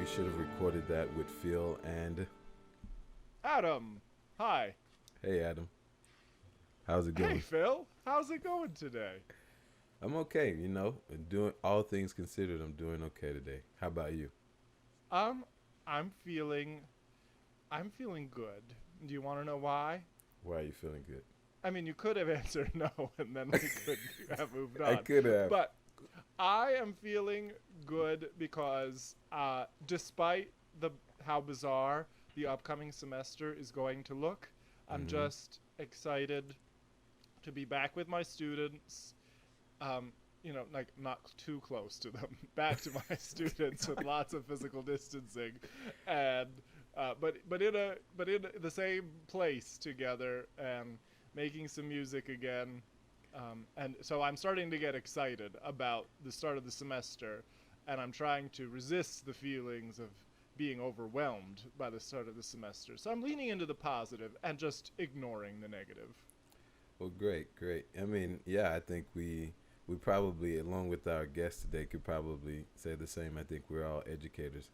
we should have recorded that with Phil and Adam, hi. hey Adam, how's it Hey, going? Phil. How's it going today? I'm okay, doing all things considered, I'm doing okay today. How about you? Um, I'm feeling, I'm feeling good. Do you want to know why? Why are you feeling good? I mean, you could have answered no, and then we could have moved I on. could have. But I am feeling good because, despite the how bizarre the upcoming semester is going to look, I'm Hmm. just excited to be back with my students. um, like not too close to them, back to my students with lots of physical distancing, and but in the same place together and making some music again. And so I'm starting to get excited about the start of the semester, and I'm trying to resist the feelings of being overwhelmed by the start of the semester. So I'm leaning into the positive and just ignoring the negative. Well, great, great. I mean, yeah, I think we probably, along with our guest today, could probably say the same. I think we're all educators,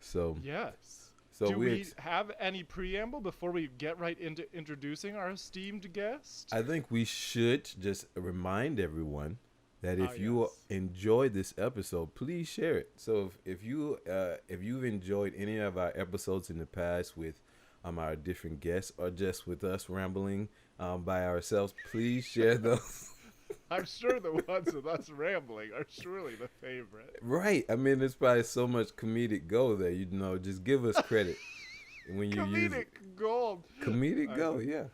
so Yes. so Do we. we have any preamble before we get right into introducing our esteemed guest? I think we should just remind everyone that Ah, if you yes. enjoyed this episode, please share it. So if you've enjoyed any of our episodes in the past with our different guests or just with us rambling by ourselves, please share those. I'm sure the ones with us rambling are surely the favorite. Right. I mean, there's probably so much comedic gold there. Just give us credit when you use it. Comedic gold. Comedic I, gold. Yeah,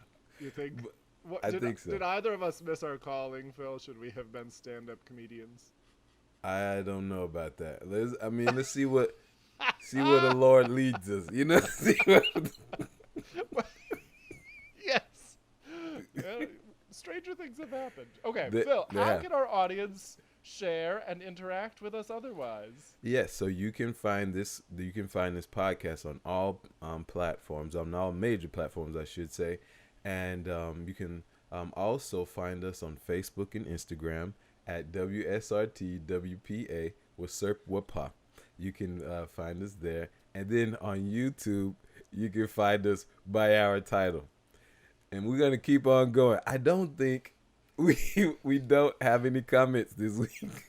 you think? but What I did think so. did either of us miss our calling, Phil? Should we have been stand-up comedians? I don't know about that. Let's see where the Lord leads us. See what, Yes. Uh, Stranger things have happened. Okay, they, Phil, they how have. can our audience share and interact with us otherwise? Yes, so you can find this. You can find this podcast on all platforms, on all major platforms, I should say, and you can also find us on Facebook and Instagram at WSRTWPA with Serp Wapa. You can find us there, and then on YouTube, you can find us by our title. And we're gonna keep on going. I don't think we we don't have any comments this week.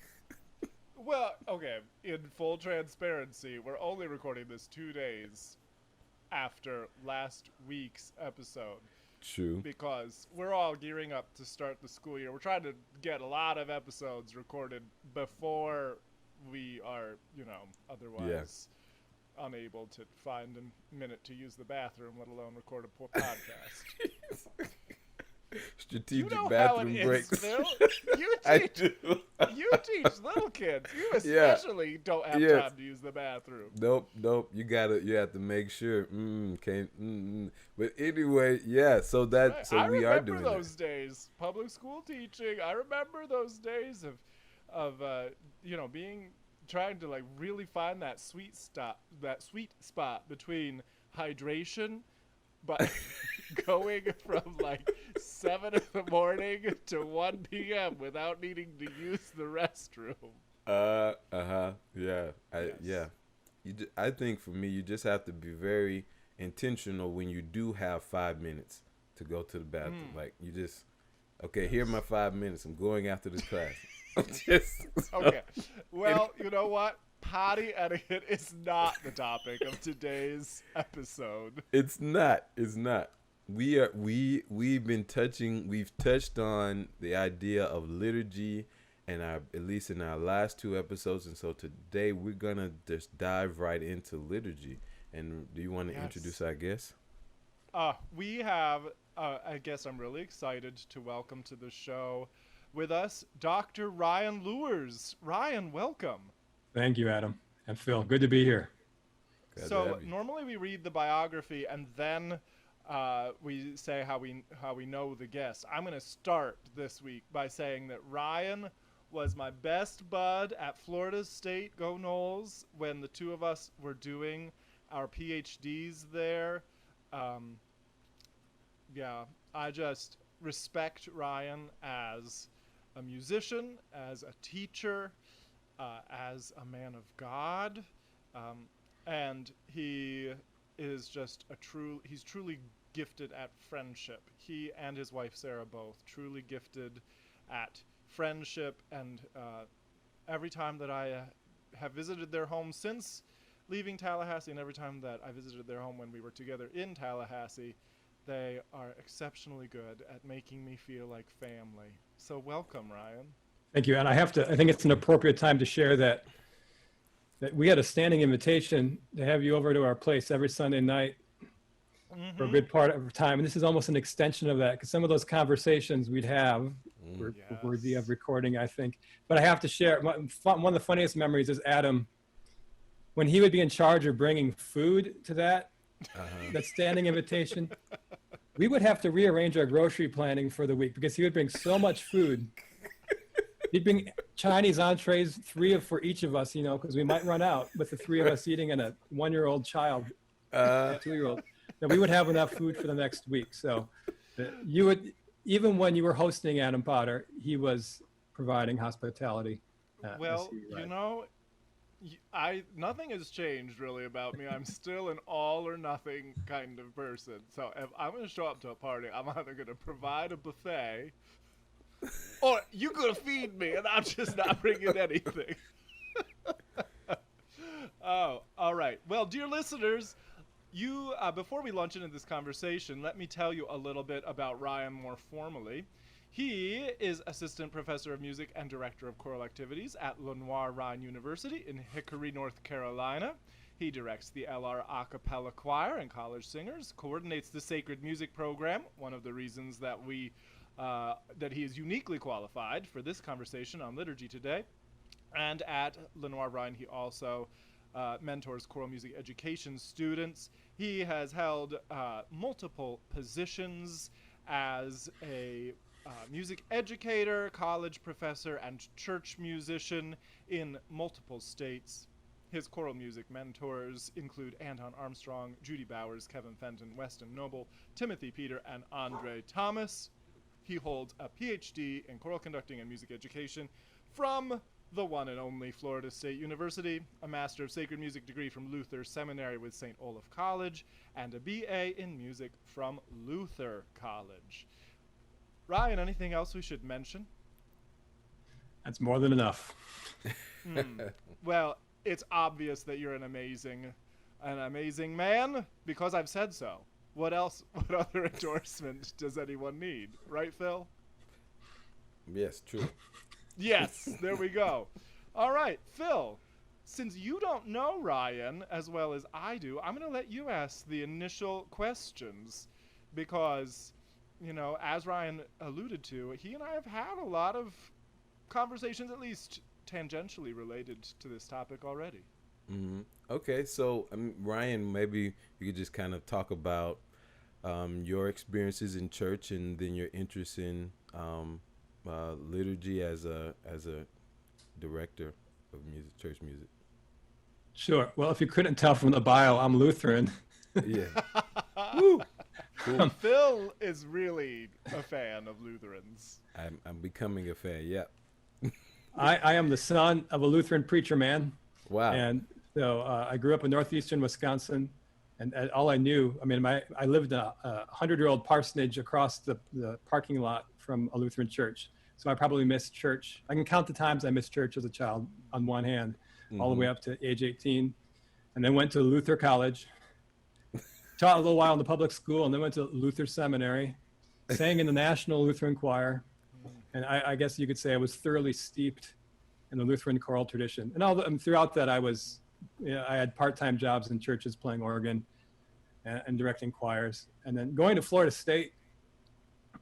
Well, okay, in full transparency, we're only recording this 2 days after last week's episode True. because we're all gearing up to start the school year. We're trying to get a lot of episodes recorded before we are, Yeah. otherwise unable to find a minute to use the bathroom, let alone record a podcast. You Strategic know how it bathroom is, breaks. Phil. You I teach do. you teach little kids. You Yeah. especially don't have Yes. time to use the bathroom. Nope. Nope. You have to make sure. Can't. But anyway, yeah. Right. So I we are remember doing that. those days, public school teaching. I remember those days of being trying to like really find that sweet spot between hydration, but going from like 7 in the morning to 1 p.m. without needing to use the restroom. Huh. Yeah. Yes. Yeah. I think for me, you just have to be very intentional when you do have 5 minutes to go to the bathroom. Mm, Like you just, okay, here are my yes. 5 minutes. I'm going after this class. I'm just. Okay. Well, you know what? Potty etiquette is not the topic of today's episode. It's not. It's not. We've touched on the idea of liturgy and our at least in our last two episodes, and so today we're gonna just dive right into liturgy. And do you want to Yes. introduce our guest? We have, I guess I'm really excited to welcome to the show with us Dr. Ryan Luhrs. Ryan, welcome. Thank you, Adam and Phil. Good to be here. Glad to So have you. normally we read the biography and then we say how we know the guest. I'm going to start this week by saying that Ryan was my best bud at Florida State Go Noles when the two of us were doing our PhDs there. Um, yeah, I just respect Ryan as a musician, as a teacher, as a man of God, um, and he is just he's truly gifted at friendship. He and his wife Sarah both truly gifted at friendship, and every time that I have visited their home since leaving Tallahassee, and every time that I visited their home when we were together in Tallahassee, they are exceptionally good at making me feel like family. So welcome, Ryan. Thank you. And I think it's an appropriate time to share that we had a standing invitation to have you over to our place every Sunday night for a good part of the time. And this is almost an extension of that, because some of those conversations we'd have were worthy of recording, I think. But I have to share, one of the funniest memories is Adam, when he would be in charge of bringing food to that standing invitation. We would have to rearrange our grocery planning for the week because he would bring so much food. He'd bring Chinese entrees, 3 for each of us, because we might run out with the 3 of us eating and a 1-year-old child, a 2-year-old. That we would have enough food for the next week. So you would, even when you were hosting Adam Potter, he was providing hospitality. Well, nothing has changed really about me. I'm still an all or nothing kind of person. So if I'm going to show up to a party, I'm either going to provide a buffet, or you're going to feed me, and I'm just not bringing anything. Oh, all right. Well, dear listeners, before we launch into this conversation, let me tell you a little bit about Ryan more formally. He is Assistant Professor of Music and Director of Choral Activities at Ryan University in Hickory, North Carolina. He directs the LR a cappella choir and college singers, coordinates the sacred music program, one of the reasons that that he is uniquely qualified for this conversation on Liturgy today. And at Ryan, he also mentors choral music education students. He has held multiple positions as a music educator, college professor, and church musician in multiple states. His choral music mentors include Anton Armstrong, Judy Bowers, Kevin Fenton, Weston Noble, Timothy Peter, and Andre Thomas. He holds a PhD in choral conducting and music education from the one and only Florida State University, a Master of Sacred Music degree from Luther Seminary with St. Olaf College, and a BA in music from Luther College. Ryan, anything else we should mention? That's more than enough. Well, it's obvious that you're an amazing man, because I've said so. What else? What other endorsement does anyone need? Right, Phil? Yes, true. Yes, there we go. All right, Phil, since you don't know Ryan as well as I do, I'm going to let you ask the initial questions because, as Ryan alluded to, he and I have had a lot of conversations, at least tangentially related to this topic already. Mm-hmm. Okay, so Ryan, maybe you could just kind of talk about your experiences in church and then your interest in liturgy as a director of music, church music. Sure. Well, if you couldn't tell from the bio, I'm Lutheran. Yeah. Woo. Cool. Phil is really a fan of Lutherans. I'm becoming a fan. Yeah. I am the son of a Lutheran preacher man. Wow. And so I grew up in northeastern Wisconsin, and all I knew, I lived in a 100-year-old parsonage across the parking lot from a Lutheran church. So I probably missed church. I can count the times I missed church as a child on one hand, all the way up to age 18. And then went to Luther College, taught a little while in the public school, and then went to Luther Seminary, sang in the National Lutheran Choir. And I guess you could say I was thoroughly steeped in the Lutheran choral tradition. And throughout that, I had part-time jobs in churches playing organ and directing choirs. And then going to Florida State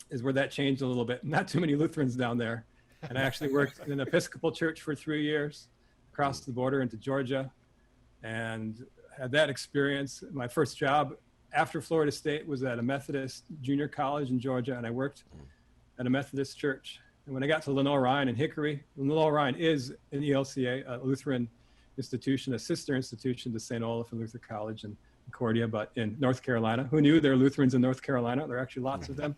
is where that changed a little bit. Not too many Lutherans down there. And I actually worked in an Episcopal church for 3 years, across the border into Georgia, and had that experience. My first job after Florida State was at a Methodist junior college in Georgia, and I worked at a Methodist church. And when I got to Ryan in Hickory, Ryan is an ELCA, a Lutheran institution, a sister institution to St. Olaf and Luther College in Concordia, but in North Carolina. Who knew there are Lutherans in North Carolina? There are actually lots of them.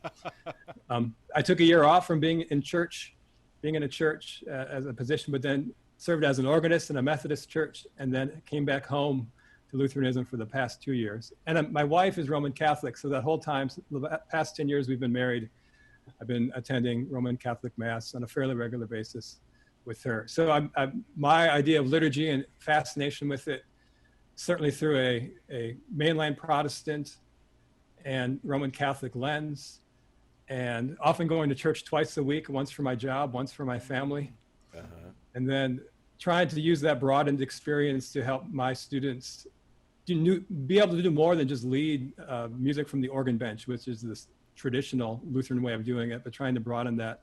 I took a year off from being in a church as a position, but then served as an organist in a Methodist church, and then came back home to Lutheranism for the past 2 years. And my wife is Roman Catholic, so that whole time, the past 10 years we've been married, I've been attending Roman Catholic Mass on a fairly regular basis with her. So my idea of liturgy and fascination with it, certainly through a mainline Protestant and Roman Catholic lens, and often going to church twice a week, once for my job, once for my family. And then trying to use that broadened experience to help my students be able to do more than just lead music from the organ bench, which is this traditional Lutheran way of doing it, but trying to broaden that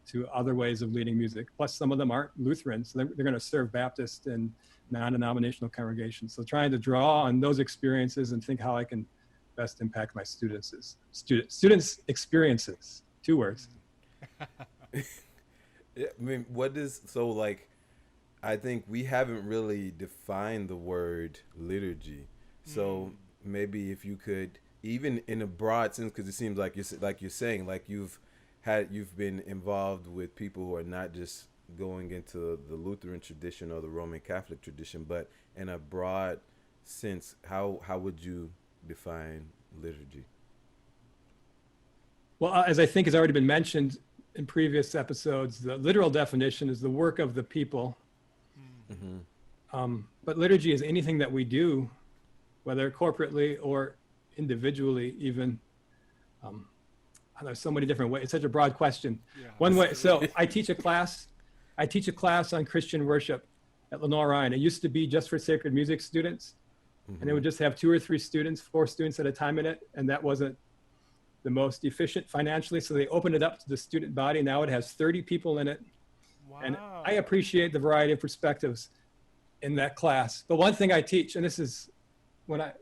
to other ways of leading music. Plus, some of them aren't Lutherans. So they're going to serve Baptist and non-denominational congregations. So trying to draw on those experiences and think how I can best impact my students' experiences. 2 words. Yeah, I mean, I think we haven't really defined the word liturgy. So maybe if you could, even in a broad sense, because it seems like you're saying, like you've been involved with people who are not just going into the Lutheran tradition or the Roman Catholic tradition, but in a broad sense, how would you define liturgy? Well, as I think has already been mentioned in previous episodes, the literal definition is the work of the people. But liturgy is anything that we do, whether corporately or individually, even. There's so many different ways. It's such a broad question. Yeah. One way. So I teach a class on Christian worship at Lenore Ryan. It used to be just for sacred music students, and it would just have 2 or 3 students, 4 students at a time in it, and that wasn't the most efficient financially. So they opened it up to the student body. Now it has 30 people in it. Wow. And I appreciate the variety of perspectives in that class. But one thing I teach, and this is when I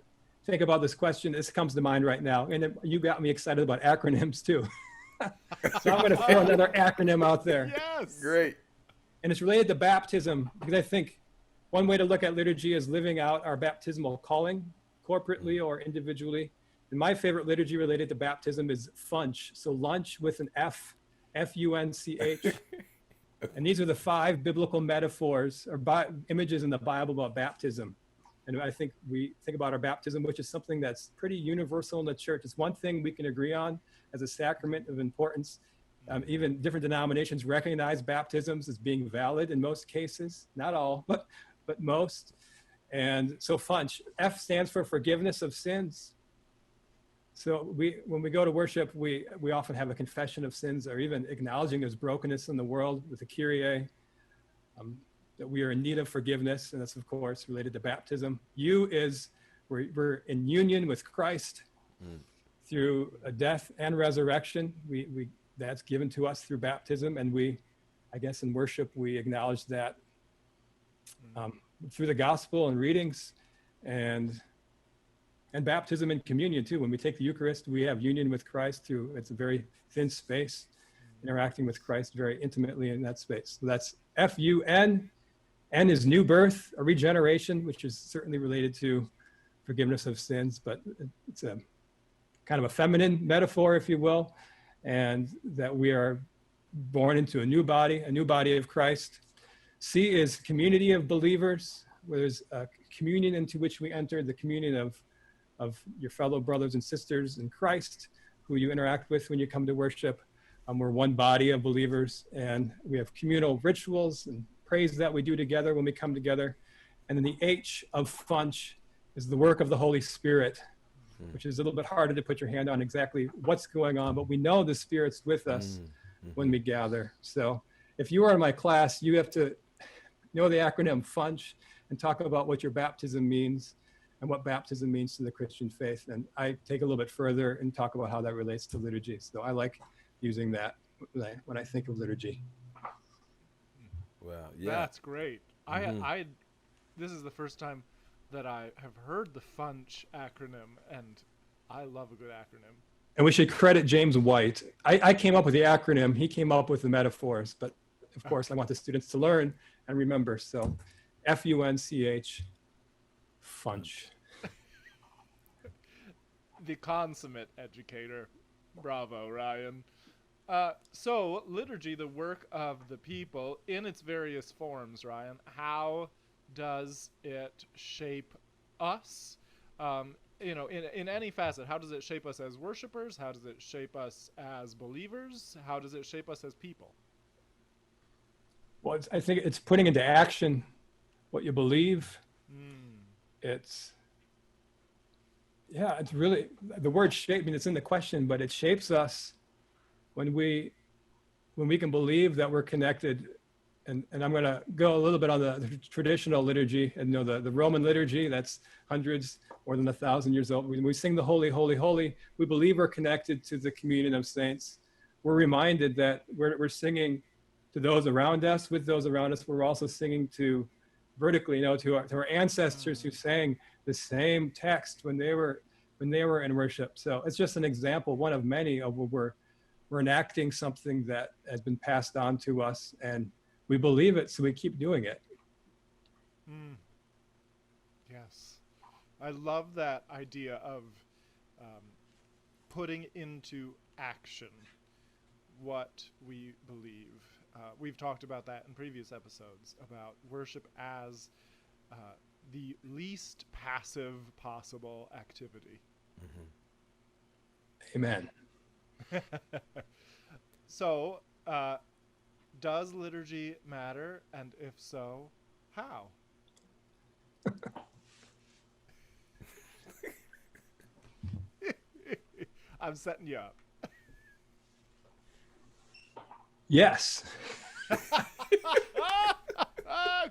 think about this question, this comes to mind right now. And you got me excited about acronyms too. So I'm going to throw another acronym out there. Yes. Great. And it's related to baptism, because I think one way to look at liturgy is living out our baptismal calling, corporately or individually. And my favorite liturgy related to baptism is funch. So lunch with an F, F-U-N-C-H. And these are the 5 biblical metaphors or images in the Bible about baptism. And I think we think about our baptism, which is something that's pretty universal in the church. It's one thing we can agree on as a sacrament of importance. Even different denominations recognize baptisms as being valid in most cases, not all, but most. And so funch, F stands for forgiveness of sins. So when we go to worship, we often have a confession of sins, or even acknowledging there's brokenness in the world with the Kyrie, that we are in need of forgiveness. And that's, of course, related to baptism. U is we're in union with Christ through a death and resurrection. That's given to us through baptism. And I guess in worship, we acknowledge that through the gospel and readings, and baptism and communion too. When we take the Eucharist, we have union with Christ through, it's a very thin space, interacting with Christ very intimately in that space. So that's F-U-N. N is new birth, a regeneration, which is certainly related to forgiveness of sins, but it's a kind of a feminine metaphor, if you will, and that we are born into a new body of Christ. C is community of believers, where there's a communion into which we enter, the communion of your fellow brothers and sisters in Christ, who you interact with when you come to worship. We're one body of believers, and we have communal rituals and praise that we do together when we come together. And then the H of funch is the work of the Holy Spirit, which is a little bit harder to put your hand on exactly what's going on, but we know the Spirit's with us when we gather. So if you are in my class, you have to know the acronym funch and talk about what your baptism means and what baptism means to the Christian faith. And I take a little bit further and talk about how that relates to liturgy. So I like using that when I think of liturgy. Well, yeah. That's great. This is the first time that I have heard the funch acronym, and I love a good acronym. And we should credit James White. I came up with the acronym. He came up with the metaphors, but of course I want the students to learn and remember. So F-U-N-C-H, funch. The consummate educator. Bravo, Ryan. So liturgy, the work of the people in its various forms, Ryan, how does it shape us? In any facet, how does it shape us as worshipers? How does it shape us as believers? How does it shape us as people? Well, I think it's putting into action what you believe. It's really, the word shape, I mean, it's in the question, but it shapes us when we can believe that we're connected. And I'm going to go a little bit on the traditional liturgy, and the Roman liturgy, that's hundreds, more than 1,000 years old. When we sing the Holy, Holy, Holy, we believe we're connected to the communion of saints. We're reminded that we're singing to those around us, with those around us. We're also singing to vertically, to our ancestors who sang the same text when they were in worship. So it's just an example, one of many, of where we're enacting something that has been passed on to us, and we believe it, so we keep doing it. Yes. I love that idea of putting into action what we believe. We've talked about that in previous episodes, about worship as the least passive possible activity. Amen. So, does liturgy matter? And if so, how? I'm setting you up. Yes.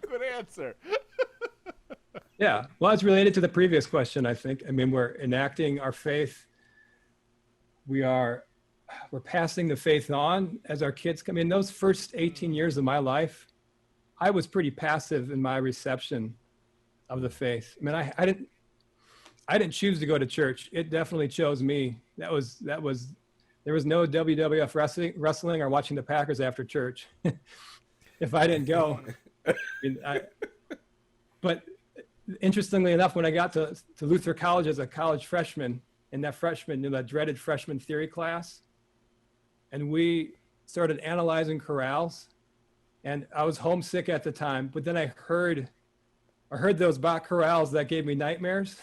Good answer. Yeah. Well, it's related to the previous question, I think. I mean, we're enacting our faith. We're passing the faith on as our kids come in. Those first 18 years of my life, I was pretty passive in my reception of the faith. I mean, I didn't choose to go to church. It definitely chose me. There was no WWF wrestling or watching the Packers after church if I didn't go. But interestingly enough, when I got to Luther College as a college freshman, in that that dreaded freshman theory class, and we started analyzing chorales, and I was homesick at the time, but then I heard those Bach chorales that gave me nightmares,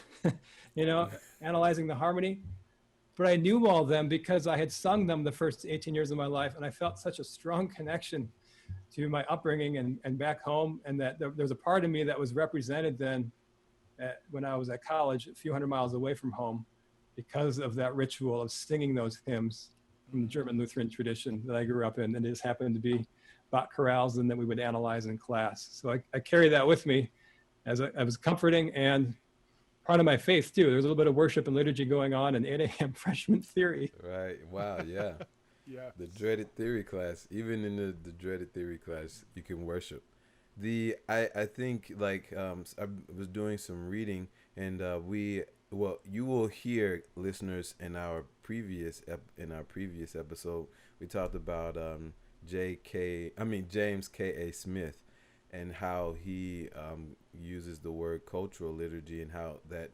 analyzing the harmony. But I knew all of them because I had sung them the first 18 years of my life, and I felt such a strong connection to my upbringing and back home, and that there's a part of me that was represented then when I was at college, a few hundred miles away from home, because of that ritual of singing those hymns from the German Lutheran tradition that I grew up in. And it just happened to be Bach chorales, and that we would analyze in class. So I carry that with me as I was comforting and part of my faith too. There's a little bit of worship and liturgy going on in 8 a.m. freshman theory. Right. Wow. Yeah. Yeah. The dreaded theory class. Even in the dreaded theory class, you can worship. I think I was doing some reading, and you will hear, listeners, in our previous episode, we talked about James K.A. Smith, and how he uses the word cultural liturgy, and how that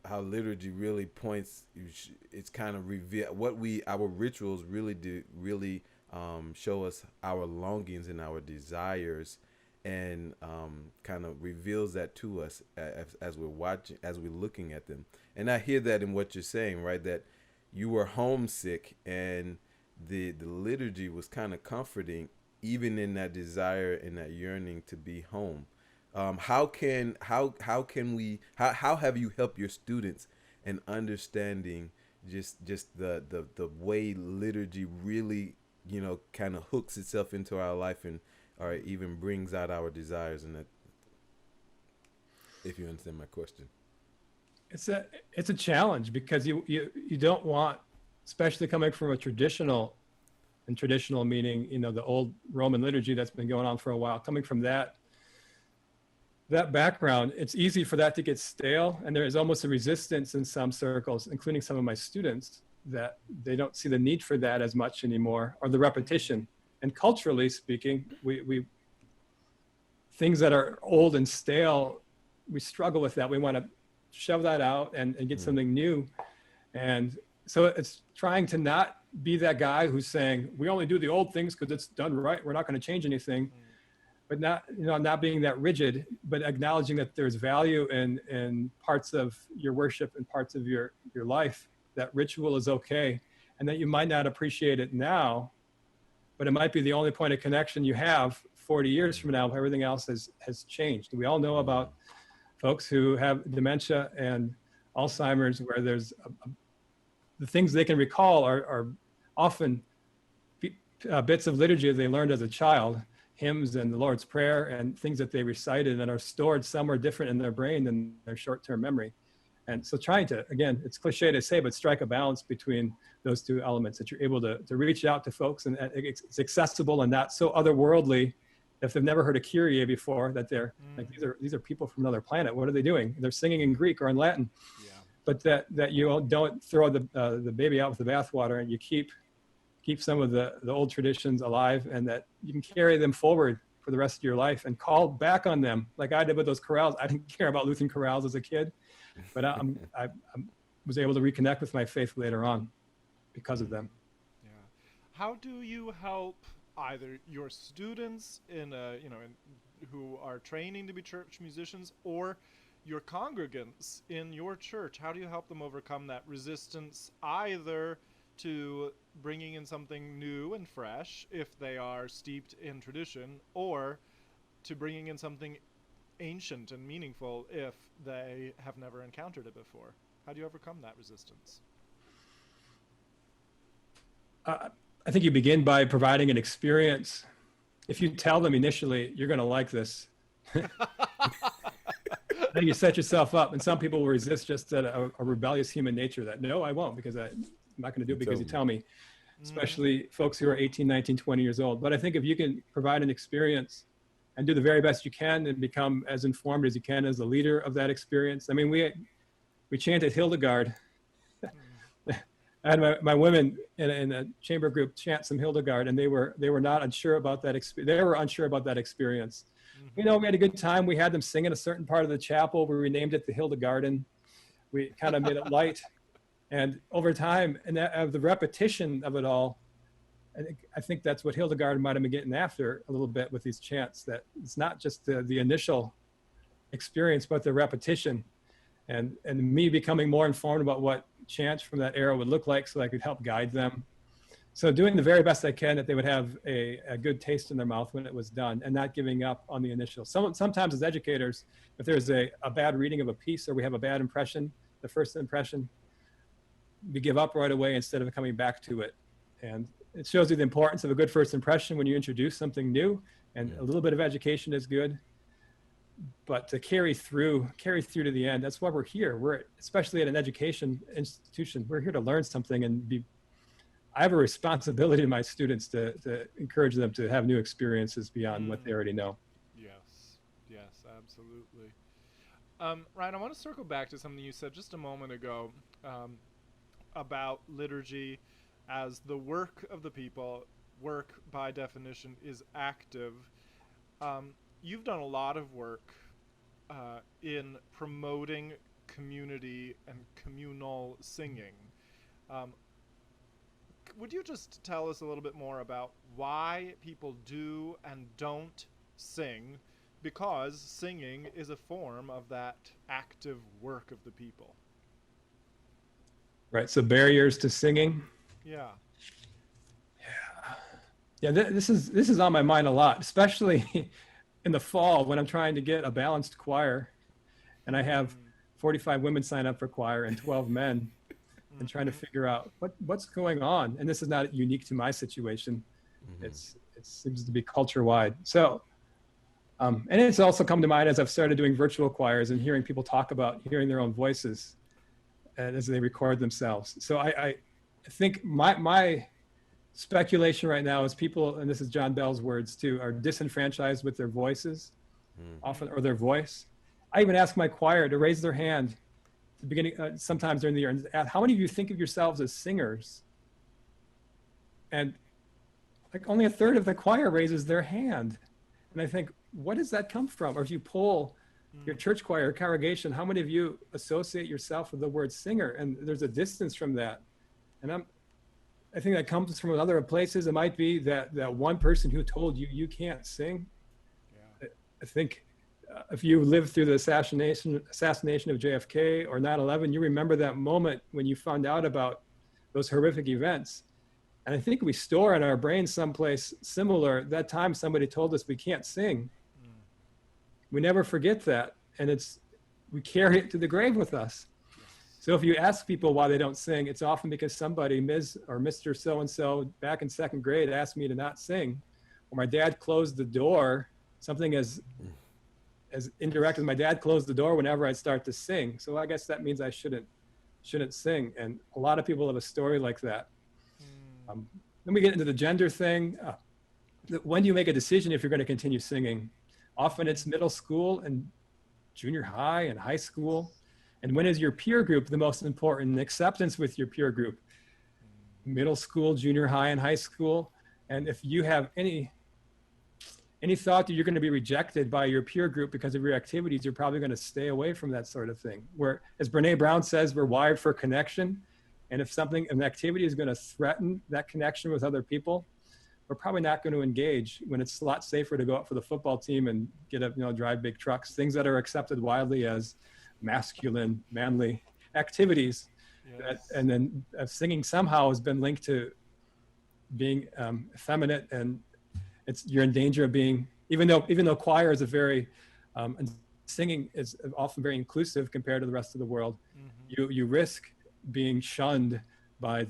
how liturgy really points. It's kind of reveal what our rituals really do. Really show us our longings and our desires, and kind of reveals that to us as we're watching, as we're looking at them. And I hear that in what you're saying, right? That you were homesick, and the liturgy was kind of comforting, even in that desire and that yearning to be home. How have you helped your students in understanding just the way liturgy really, kind of hooks itself into our life, and or even brings out our desires? And that, if you understand my question. It's a challenge, because you don't want, especially coming from a traditional meaning, the old Roman liturgy that's been going on for a while, coming from that background, it's easy for that to get stale. And there is almost a resistance in some circles, including some of my students, that they don't see the need for that as much anymore, or the repetition. And culturally speaking, we things that are old and stale, we struggle with that. We want to shove that out and get something new. And so it's trying to not be that guy who's saying, we only do the old things because it's done right, we're not going to change anything. but not, not being that rigid, but acknowledging that there's value in parts of your worship and parts of your life, that ritual is okay, and that you might not appreciate it now, but it might be the only point of connection you have 40 years from now. Everything else has changed. We all know about folks who have dementia and Alzheimer's, where there's the things they can recall are often bits of liturgy they learned as a child, hymns and the Lord's Prayer and things that they recited and are stored somewhere different in their brain than their short-term memory. And so trying to, again, it's cliche to say, but strike a balance between those two elements, that you're able to reach out to folks and it's accessible and not so otherworldly. If they've never heard a Kyrie before, that they're like, these are people from another planet. What are they doing? They're singing in Greek or in Latin. Yeah. But that you don't throw the baby out with the bathwater, and you keep some of the old traditions alive, and that you can carry them forward for the rest of your life and call back on them, like I did with those chorales. I didn't care about Lutheran chorales as a kid, but I was able to reconnect with my faith later on because of them. Yeah. How do you help either your students who are training to be church musicians, or your congregants in your church? How do you help them overcome that resistance, either to bringing in something new and fresh if they are steeped in tradition, or to bringing in something ancient and meaningful if they have never encountered it before? How do you overcome that resistance? I think you begin by providing an experience. If you tell them initially, you're going to like this, then you set yourself up. And some people will resist just a rebellious human nature that, no, I won't, because I'm not going to do it because you tell me, especially folks who are 18, 19, 20 years old. But I think if you can provide an experience and do the very best you can and become as informed as you can as the leader of that experience. I mean, we chanted Hildegard. I had my women in a chamber group chant some Hildegard, and they were not unsure about that they were unsure about that experience. We had a good time. We had them sing in a certain part of the chapel. We renamed it the Hildegarden. We kind of made it light. And over time, and of the repetition of it all, I think that's what Hildegard might have been getting after a little bit with these chants, that it's not just the initial experience, but the repetition. And me becoming more informed about what chants from that era would look like, so I could help guide them. So doing the very best I can, that they would have a good taste in their mouth when it was done, and not giving up on the initial. Sometimes as educators, if there's a bad reading of a piece, or we have a bad impression, the first impression, we give up right away instead of coming back to it. And it shows you the importance of a good first impression when you introduce something new, and a little bit of education is good. But to carry through to the end, that's why we're here. We're, especially at an education institution, we're here to learn something and I have a responsibility to my students to encourage them to have new experiences beyond what they already know. Yes, absolutely. Ryan, I want to circle back to something you said just a moment ago about liturgy as the work of the people. Work, by definition, is active. You've done a lot of work in promoting community and communal singing. Would you just tell us a little bit more about why people do and don't sing? Because singing is a form of that active work of the people. Right, so barriers to singing. Yeah. This is on my mind a lot, especially in the fall when I'm trying to get a balanced choir, and I have 45 women sign up for choir and 12 men, and trying to figure out what's going on. And this is not unique to my situation. It seems to be culture wide. So, and it's also come to mind as I've started doing virtual choirs and hearing people talk about hearing their own voices as they record themselves. So I think my speculation right now is people, and this is John Bell's words too, are disenfranchised with their voices often, or their voice. I even ask my choir to raise their hand at the beginning, sometimes during the year, and ask, how many of you think of yourselves as singers? And like only a third of the choir raises their hand. And I think, what does that come from? Or if you poll your church choir or congregation, how many of you associate yourself with the word singer? And there's a distance from that. And I think that comes from other places. It might be that one person who told you you can't sing. Yeah. I think if you lived through the assassination of JFK or 9/11, you remember that moment when you found out about those horrific events. And I think we store in our brains someplace similar, that time somebody told us we can't sing. We never forget that. And we carry it to the grave with us. So if you ask people why they don't sing, it's often because somebody, Ms. or Mr. So-and-so back in 2nd grade asked me to not sing, or my dad closed the door, something as indirect as my dad closed the door whenever I start to sing. So I guess that means I shouldn't sing. And a lot of people have a story like that. Then we get into the gender thing. When do you make a decision if you're going to continue singing? Often it's middle school and junior high and high school. And when is your peer group the most important? Acceptance with your peer group. Middle school, junior high, and high school. And if you have any thought that you're going to be rejected by your peer group because of your activities, you're probably going to stay away from that sort of thing. Where, as Brene Brown says, we're wired for connection. And if an activity is going to threaten that connection with other people, we're probably not going to engage. When it's a lot safer to go out for the football team and drive big trucks, things that are accepted widely as masculine, manly activities. Yes. And then singing somehow has been linked to being effeminate, and you're in danger of being, even though choir is and singing is often very inclusive compared to the rest of the world. You risk being shunned by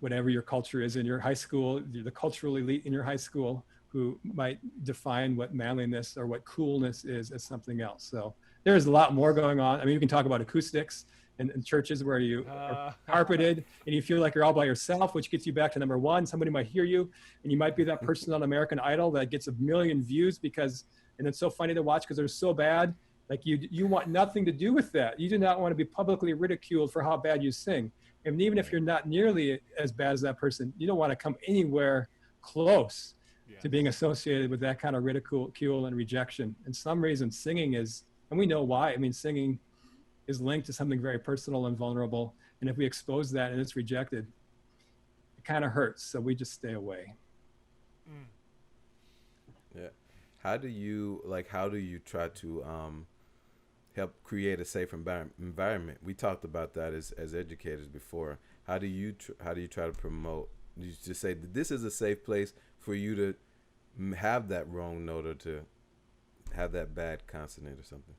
whatever your culture is in your high school, the cultural elite in your high school, who might define what manliness or what coolness is as something else. So there's a lot more going on. I mean, you can talk about acoustics in churches where you are carpeted and you feel like you're all by yourself, which gets you back to number one. Somebody might hear you, and you might be that person on American Idol that gets 1 million views and it's so funny to watch because they're so bad. Like you want nothing to do with that. You do not want to be publicly ridiculed for how bad you sing. And even if you're not nearly as bad as that person, you don't want to come anywhere close to being associated with that kind of ridicule and rejection. And some reason singing is, and we know why. I mean, singing is linked to something very personal and vulnerable. And if we expose that and it's rejected, it kind of hurts. So we just stay away. Yeah. How do you try to help create a safe environment? We talked about that as educators before. How do you try to promote? You just say that this is a safe place for you to have that wrong note or to have that bad consonant or something.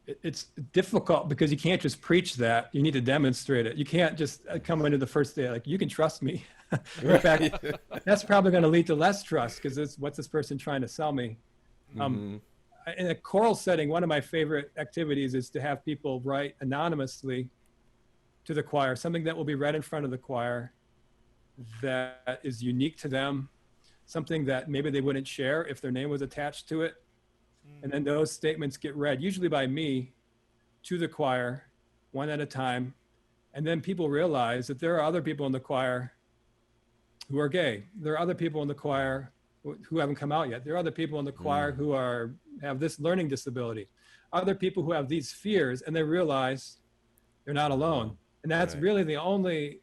It's difficult because you can't just preach that. You need to demonstrate it. You can't just come into the first day like, you can trust me. In fact, that's probably going to lead to less trust because what's this person trying to sell me? In a choral setting, one of my favorite activities is to have people write anonymously to the choir, something that will be read in front of the choir that is unique to them, something that maybe they wouldn't share if their name was attached to it. And then those statements get read, usually by me, to the choir, one at a time. And then people realize that there are other people in the choir who are gay. There are other people in the choir who haven't come out yet. There are other people in the choir who have this learning disability. Other people who have these fears, and they realize they're not alone. And that's really the only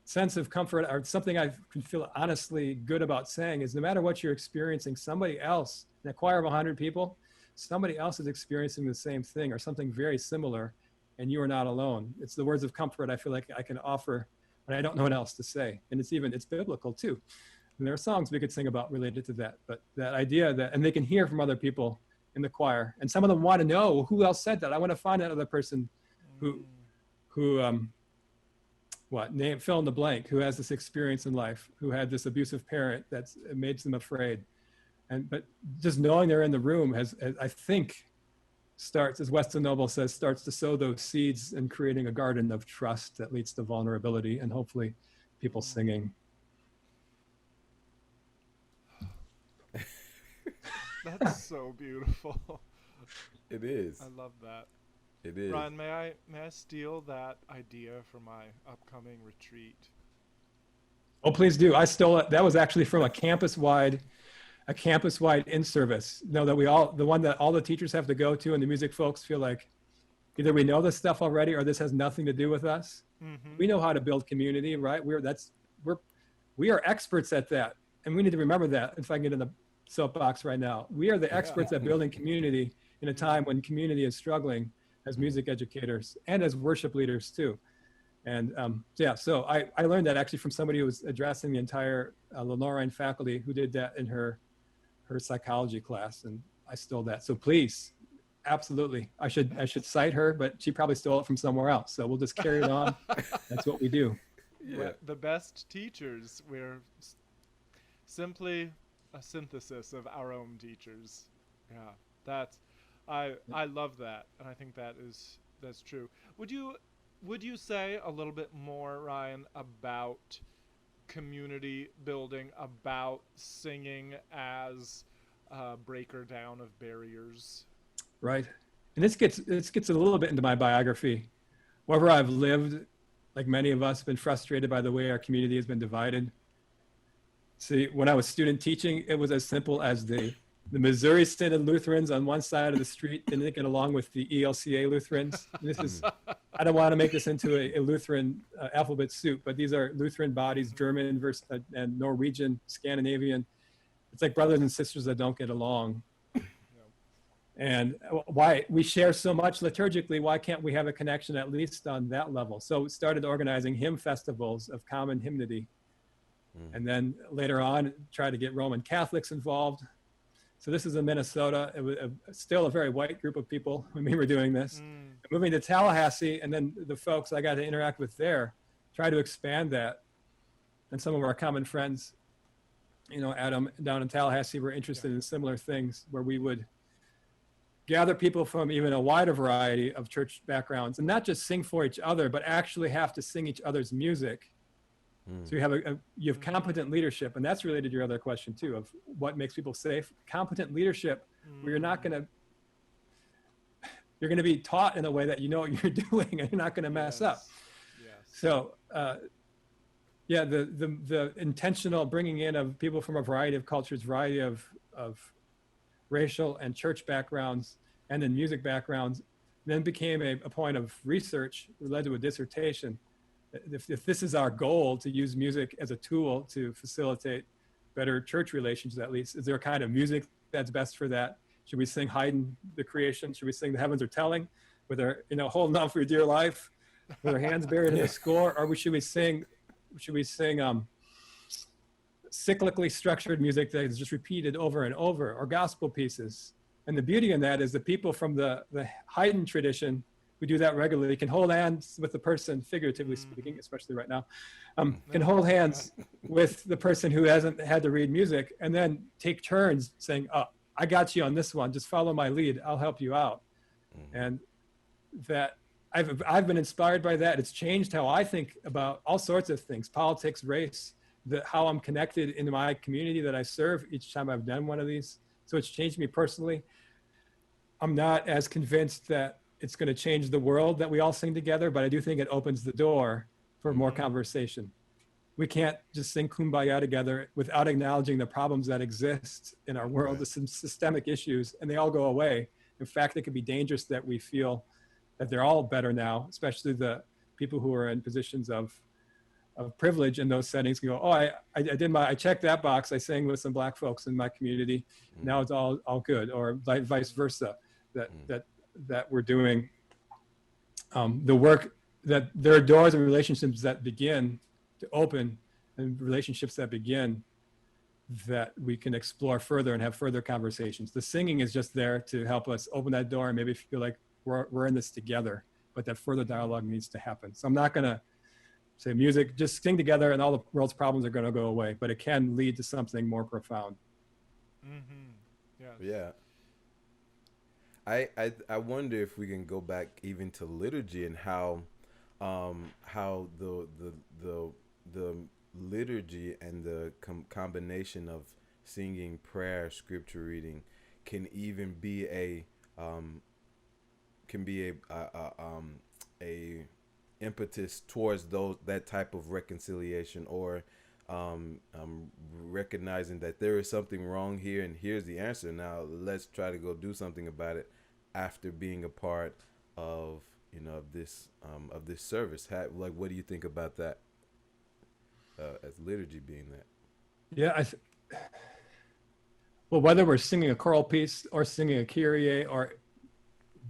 sense of comfort, or something I can feel honestly good about saying, is no matter what you're experiencing, somebody else, in a choir of 100 people, somebody else is experiencing the same thing or something very similar, and you are not alone. It's the words of comfort I feel like I can offer when I don't know what else to say. And it's biblical too. And there are songs we could sing about related to that, but that idea and they can hear from other people in the choir, and some of them want to know who else said that. I want to find that other person who fill in the blank, who has this experience in life, who had this abusive parent that's made them afraid. But just knowing they're in the room has, I think, starts, as Weston Noble says, starts to sow those seeds and creating a garden of trust that leads to vulnerability and hopefully people singing. That's so beautiful. It is. I love that. It is. Ryan, may I steal that idea for my upcoming retreat? Oh, please do. I stole it. That was actually from a campus-wide in-service. The one that all the teachers have to go to, and the music folks feel like either we know this stuff already or this has nothing to do with us. Mm-hmm. We know how to build community, right? We are experts at that, and we need to remember that. If I can get in soapbox right now. We are the experts at building community in a time when community is struggling as music educators and as worship leaders too. And so I learned that actually from somebody who was addressing the entire Lenore faculty who did that in her psychology class, and I stole that. So please, absolutely, I should cite her, but she probably stole it from somewhere else. So we'll just carry it on. That's what we do. Yeah. The best teachers, we're simply a synthesis of our own teachers. Yeah, that's I love that, and I think that's true. Would you say a little bit more, Ryan, about community building, about singing as a breaker down of barriers? Right, and this gets a little bit into my biography. Wherever I've lived, like many of us, been frustrated by the way our community has been divided. See, when I was student teaching, it was as simple as the Missouri Synod Lutherans on one side of the street didn't get along with the ELCA Lutherans. This is, I don't want to make this into a Lutheran alphabet soup, but these are Lutheran bodies, German and Norwegian, Scandinavian. It's like brothers and sisters that don't get along. And why we share so much liturgically, why can't we have a connection at least on that level? So we started organizing hymn festivals of common hymnody. And then later on, try to get Roman Catholics involved. So this is in Minnesota. It was still a very white group of people when we were doing this. Moving to Tallahassee, and then the folks I got to interact with there, try to expand that. And some of our common friends, Adam down in Tallahassee, were interested in similar things where we would gather people from even a wider variety of church backgrounds and not just sing for each other, but actually have to sing each other's music. So you have competent leadership, and that's related to your other question too, of what makes people safe. Competent leadership, where you're going to be taught in a way that you know what you're doing, and you're not going to mess up. So the intentional bringing in of people from a variety of cultures, variety of racial and church backgrounds, and then music backgrounds, then became a point of research, led to a dissertation. If this is our goal, to use music as a tool to facilitate better church relations, at least, is there a kind of music that's best for that? Should we sing Haydn, The Creation? Should we sing The Heavens Are Telling, with our, holding on for your dear life, with our hands buried in the score? Or should we sing cyclically structured music that is just repeated over and over, or gospel pieces? And the beauty in that is the people from the Haydn tradition, we do that regularly, can hold hands with the person, figuratively speaking, especially right now, can hold hands with the person who hasn't had to read music, and then take turns saying, oh, I got you on this one, just follow my lead, I'll help you out. And that I've been inspired by that. It's changed how I think about all sorts of things, politics, race, how I'm connected in my community that I serve each time I've done one of these. So it's changed me personally. I'm not as convinced that it's going to change the world that we all sing together, but I do think it opens the door for more conversation. We can't just sing Kumbaya together without acknowledging the problems that exist in our world, the systemic issues, and they all go away. In fact, it could be dangerous that we feel that they're all better now, especially the people who are in positions of privilege in those settings can go, oh, I checked that box. I sang with some Black folks in my community. Now it's all good, or vice versa. That we're doing the work, that there are doors and relationships that begin to open, and relationships that begin that we can explore further and have further conversations. The singing is just there to help us open that door and maybe feel like we're in this together, but that further dialogue needs to happen. So I'm not going to say music, just sing together and all the world's problems are going to go away, but it can lead to something more profound. Yeah. I wonder if we can go back even to liturgy and how the liturgy and the combination of singing, prayer, scripture reading can even be a impetus towards that type of reconciliation, or recognizing that there is something wrong here and here's the answer. Now let's try to go do something about it after being a part of this service. What do you think about that, as liturgy being that? Yeah, Well, whether we're singing a choral piece or singing a Kyrie or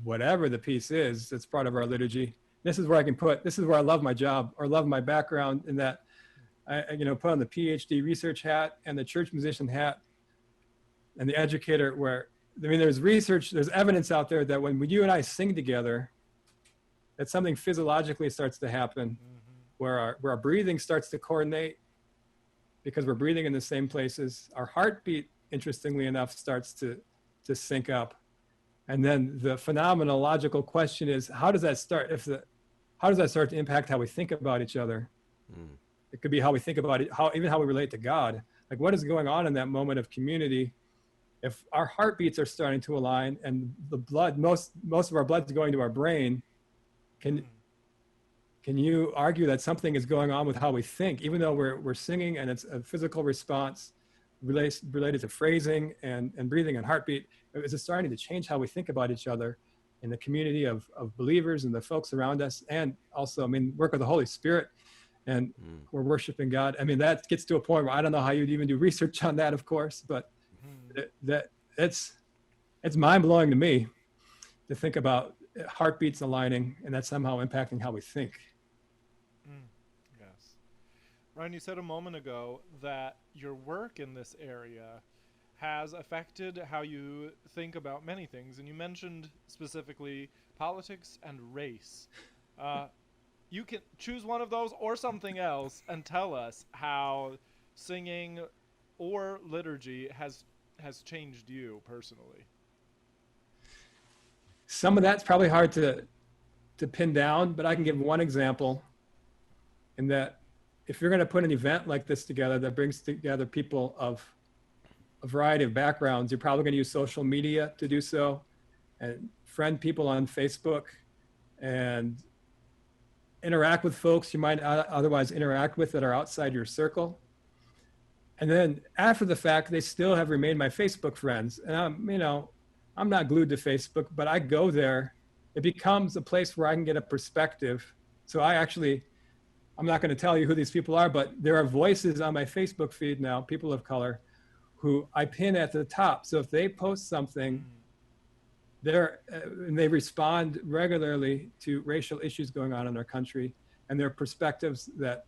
whatever the piece is, that's part of our liturgy. This is where this is where I love my job or love my background, in that put on the PhD research hat and the church musician hat and the educator, where, I mean, there's research, there's evidence out there that when you and I sing together, that something physiologically starts to happen, where our breathing starts to coordinate because we're breathing in the same places. Our heartbeat, interestingly enough, starts to sync up. And then the phenomenological question is, how does that start to impact how we think about each other? It could be how we think about it, even how we relate to God. Like, what is going on in that moment of community? If our heartbeats are starting to align and the blood, most of our blood is going to our brain, can you argue that something is going on with how we think, even though we're singing and it's a physical response related to phrasing and breathing and heartbeat? Is it starting to change how we think about each other in the community of believers and the folks around us? And also, I mean, work of the Holy Spirit, and we're worshiping God. I mean, that gets to a point where I don't know how you'd even do research on that, of course, but it's mind-blowing to me to think about heartbeats aligning and that somehow impacting how we think. Yes. Ryan, you said a moment ago that your work in this area has affected how you think about many things, and you mentioned specifically politics and race. You can choose one of those or something else and tell us how singing or liturgy has changed you personally. Some of that's probably hard to pin down, but I can give one example, in that if you're going to put an event like this together that brings together people of a variety of backgrounds, you're probably going to use social media to do so, and friend people on Facebook, and interact with folks you might otherwise interact with that are outside your circle. And then after the fact, they still have remained my Facebook friends. And I'm not glued to Facebook, but I go there. It becomes a place where I can get a perspective. So I'm not going to tell you who these people are, but there are voices on my Facebook feed now, people of color, who I pin at the top. So if they post something, and they respond regularly to racial issues going on in our country, and their perspectives that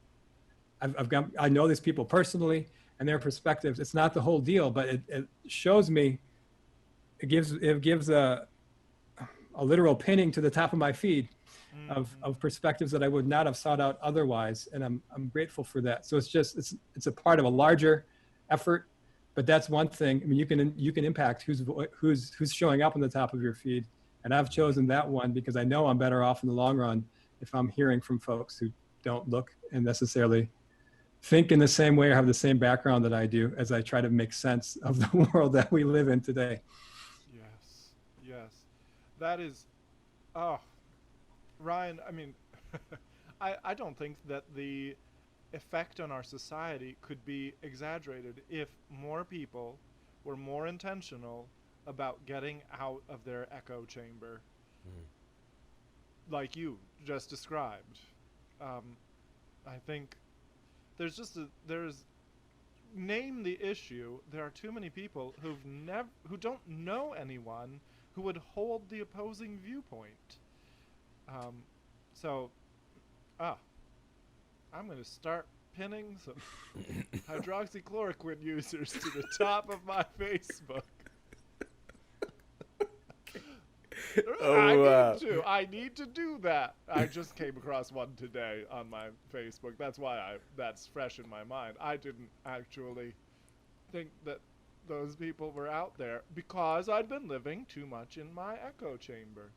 I know these people personally, and their perspectives, it's not the whole deal, but it shows me, it gives a literal pinning to the top of my feed of perspectives that I would not have sought out otherwise. And I'm grateful for that. So it's a part of a larger effort, but that's one thing. I mean, you can impact who's showing up on the top of your feed. And I've chosen that one because I know I'm better off in the long run if I'm hearing from folks who don't look and necessarily think in the same way or have the same background that I do, as I try to make sense of the world that we live in today. Yes. That is, Ryan, I mean, I don't think that the effect on our society could be exaggerated if more people were more intentional about getting out of their echo chamber, like you just described. I think name the issue. There are too many people who don't know anyone who would hold the opposing viewpoint. I'm going to start pinning some hydroxychloroquine users to the top of my Facebook. I need to do that. I just came across one today on my Facebook. That's why that's fresh in my mind. I didn't actually think that those people were out there because I'd been living too much in my echo chamber.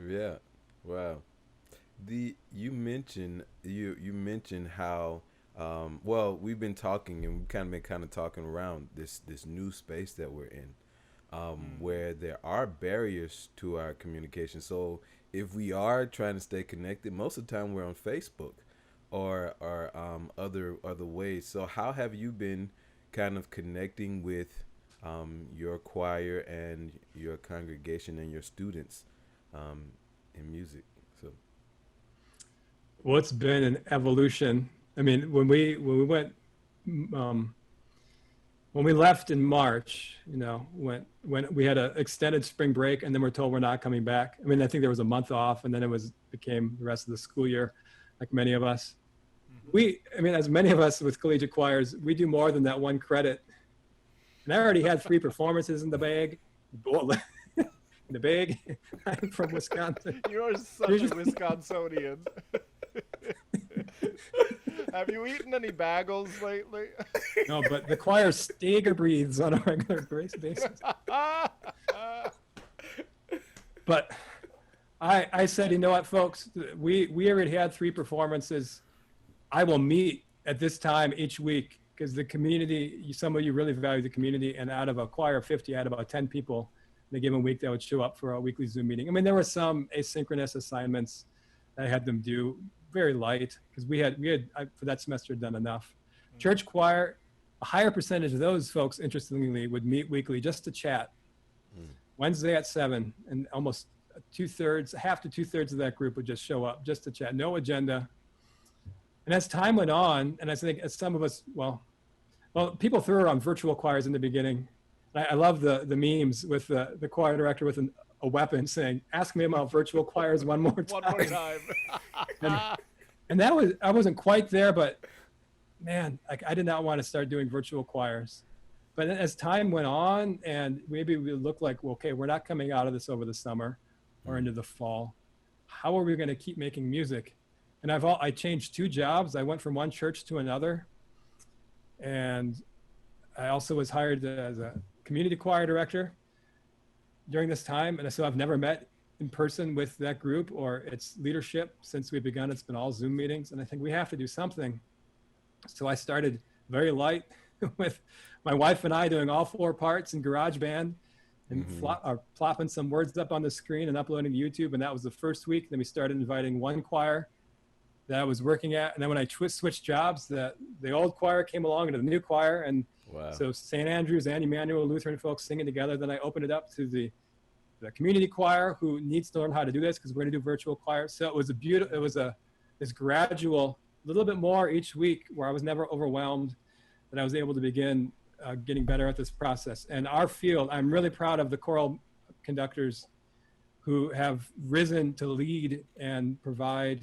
Yeah. Wow. You mentioned how we've been talking, and we've been talking around this new space that we're in, where there are barriers to our communication. So if we are trying to stay connected, most of the time we're on Facebook or other ways. So how have you been kind of connecting with your choir and your congregation and your students in music? So Well, it's been an evolution. I mean, when we went when we left in March, when we had an extended spring break and then we're told we're not coming back. I mean, I think there was a month off and then it became the rest of the school year, like many of us. As many of us with collegiate choirs, we do more than that one credit. And I already had 3 performances in the bag. In the bag. I'm from Wisconsin. You're such a Wisconsinian. Have you eaten any bagels lately? No, but the choir stagger breathes on a regular basis. But I said, you know what, folks, we already had 3 performances. I will meet at this time each week because the community, some of you really value the community, and out of a choir of 50, I had about 10 people in a given week that would show up for a weekly Zoom meeting. I mean, there were some asynchronous assignments that I had them do, very light, because we had for that semester done enough. Church choir, a higher percentage of those folks, interestingly, would meet weekly just to chat. Wednesday at 7, and almost half to 2/3 of that group would just show up just to chat, no agenda. And as time went on, and I think as some of us, well, people threw around virtual choirs in the beginning. I love the memes with the choir director with a weapon saying, "Ask me about virtual choirs one more time." One more time. and I wasn't quite there, but man, I did not want to start doing virtual choirs. But as time went on, and maybe we looked like, well, okay, we're not coming out of this over the summer or into the fall. How are we going to keep making music? And I changed 2 jobs. I went from one church to another, and I also was hired as a community choir director during this time. And so I've never met in person with that group or its leadership since we've begun. It's been all Zoom meetings, and I think we have to do something. So I started very light with my wife and I doing all 4 parts in GarageBand and plopping some words up on the screen and uploading to YouTube. And that was the first week. Then we started inviting one choir that I was working at. And then when I switched jobs, the old choir came along into the new choir. And so St. Andrews and Emmanuel Lutheran folks singing together. Then I opened it up to the community choir who needs to learn how to do this because we're going to do virtual choir. So it was this gradual, little bit more each week where I was never overwhelmed, that I was able to begin getting better at this process. And our field, I'm really proud of the choral conductors who have risen to lead and provide.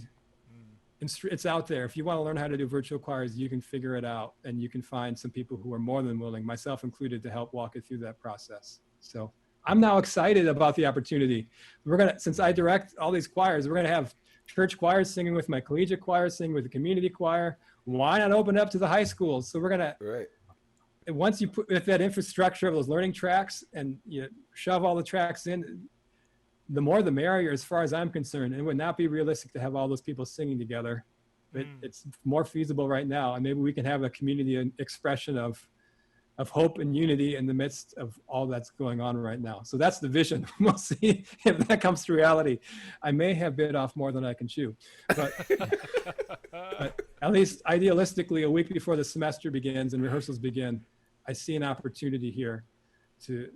It's out there. If you want to learn how to do virtual choirs, you can figure it out, and you can find some people who are more than willing, myself included, to help walk you through that process. So I'm now excited about the opportunity. Since I direct all these choirs, we're gonna have church choirs singing with my collegiate choir, singing with the community choir. Why not open up to the high schools? So we're gonna, once you put that infrastructure of those learning tracks and you shove all the tracks in, the more the merrier as far as I'm concerned. It would not be realistic to have all those people singing together, but it's more feasible right now. And maybe we can have a community expression of hope and unity in the midst of all that's going on right now. So that's the vision. We'll see if that comes to reality. I may have bit off more than I can chew, but at least idealistically, a week before the semester begins and rehearsals begin, I see an opportunity here to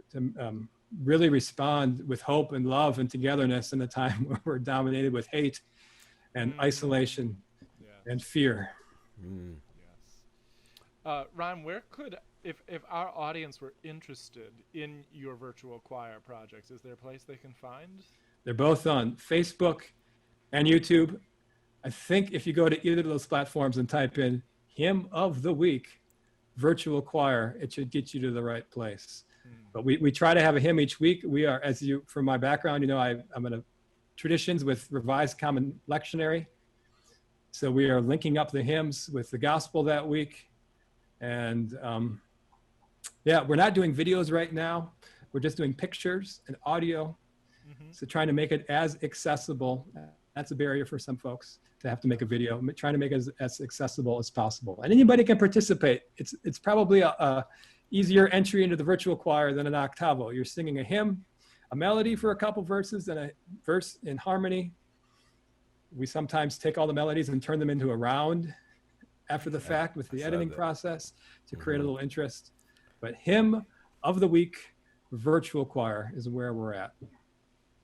really respond with hope and love and togetherness in a time where we're dominated with hate and isolation and fear. Yes. Ryan, where could, if our audience were interested in your virtual choir projects, is there a place they can find? They're both on Facebook and YouTube. I think if you go to either of those platforms and type in Hymn of the Week, virtual choir, it should get you to the right place. But we try to have a hymn each week. We are, as you, from my background, I'm in traditions with Revised Common Lectionary. So we are linking up the hymns with the gospel that week. And we're not doing videos right now. We're just doing pictures and audio. So trying to make it as accessible. That's a barrier for some folks to have to make a video. I'm trying to make it as accessible as possible. And anybody can participate. It's probably a easier entry into the virtual choir than an octavo. You're singing a hymn, a melody for a couple verses, and a verse in harmony. We sometimes take all the melodies and turn them into a round after the fact with the editing process to create a little interest. But Hymn of the Week, virtual choir is where we're at.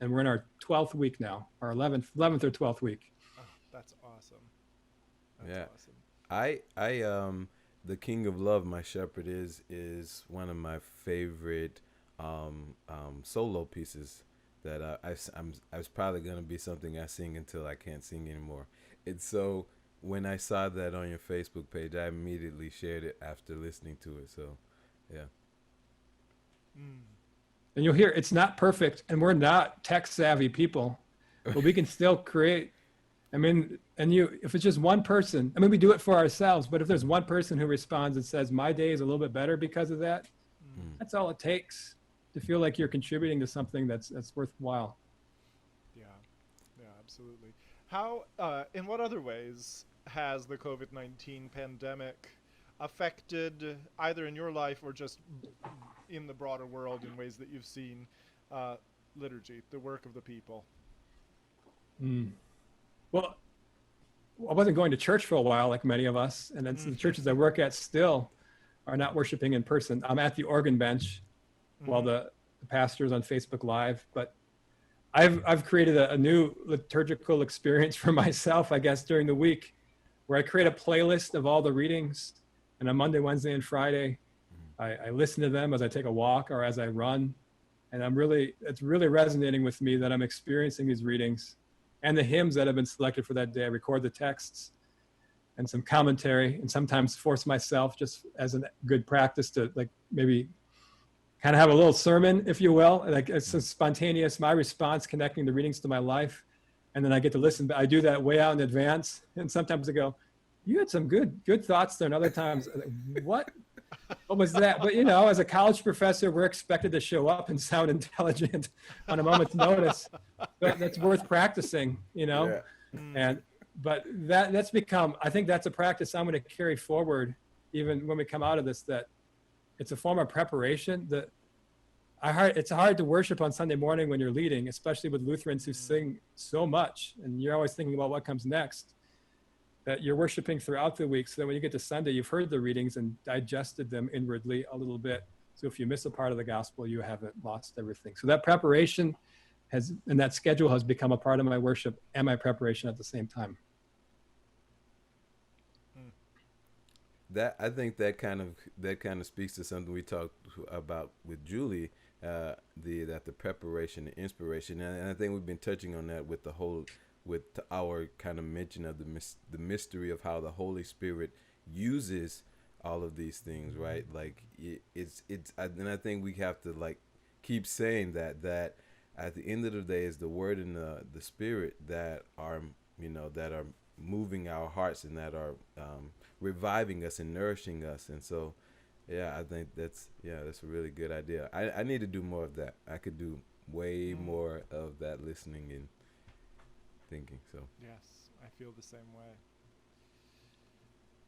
And we're in our 12th week now, our 11th or 12th week. Oh, that's awesome. That's awesome. The King of Love, My Shepherd is one of my favorite solo pieces that I was probably gonna be something I sing until I can't sing anymore. It's so when I saw that on your Facebook page, I immediately shared it after listening to it. So, yeah. Mm. And you'll hear it's not perfect, and we're not tech savvy people, but we can still create. I mean, and if it's just one person, I mean, we do it for ourselves, but if there's one person who responds and says, my day is a little bit better because of that, that's all it takes to feel like you're contributing to something that's worthwhile. Yeah, yeah, absolutely. How, in what other ways has the COVID-19 pandemic affected either in your life or just in the broader world in ways that you've seen liturgy, the work of the people? Well, I wasn't going to church for a while, like many of us, and it's the churches I work at still are not worshiping in person. I'm at the organ bench while the pastor's on Facebook Live, but I've created a new liturgical experience for myself, I guess, during the week, where I create a playlist of all the readings, and on Monday, Wednesday, and Friday, I listen to them as I take a walk or as I run, and it's really resonating with me that I'm experiencing these readings and the hymns that have been selected for that day. I record the texts and some commentary, and sometimes force myself, just as a good practice, to like maybe kind of have a little sermon, if you will. Like it's a spontaneous, my response, connecting the readings to my life. And then I get to listen, but I do that way out in advance. And sometimes I go, you had some good thoughts there. And other times, what was that? But as a college professor, we're expected to show up and sound intelligent on a moment's notice. But that's worth practicing, Yeah. But that's become, I think that's a practice I'm going to carry forward, even when we come out of this, that it's a form of preparation. That it's hard to worship on Sunday morning when you're leading, especially with Lutherans who sing so much, and you're always thinking about what comes next, that you're worshiping throughout the week, so that when you get to Sunday, you've heard the readings and digested them inwardly a little bit. So if you miss a part of the gospel, you haven't lost everything. So that preparation and that schedule has become a part of my worship and my preparation at the same time. I think that kind of speaks to something we talked about with Julie, that the preparation, the inspiration, and I think we've been touching on that with our kind of mention of the mystery of how the Holy Spirit uses all of these things, right? Like and I think we have to like keep saying that at the end of the day, is the Word and the Spirit that are moving our hearts and that are reviving us and nourishing us. And so, I think that's a really good idea. I need to do more of that. I could do way more of that, listening and thinking. So yes, I feel the same way.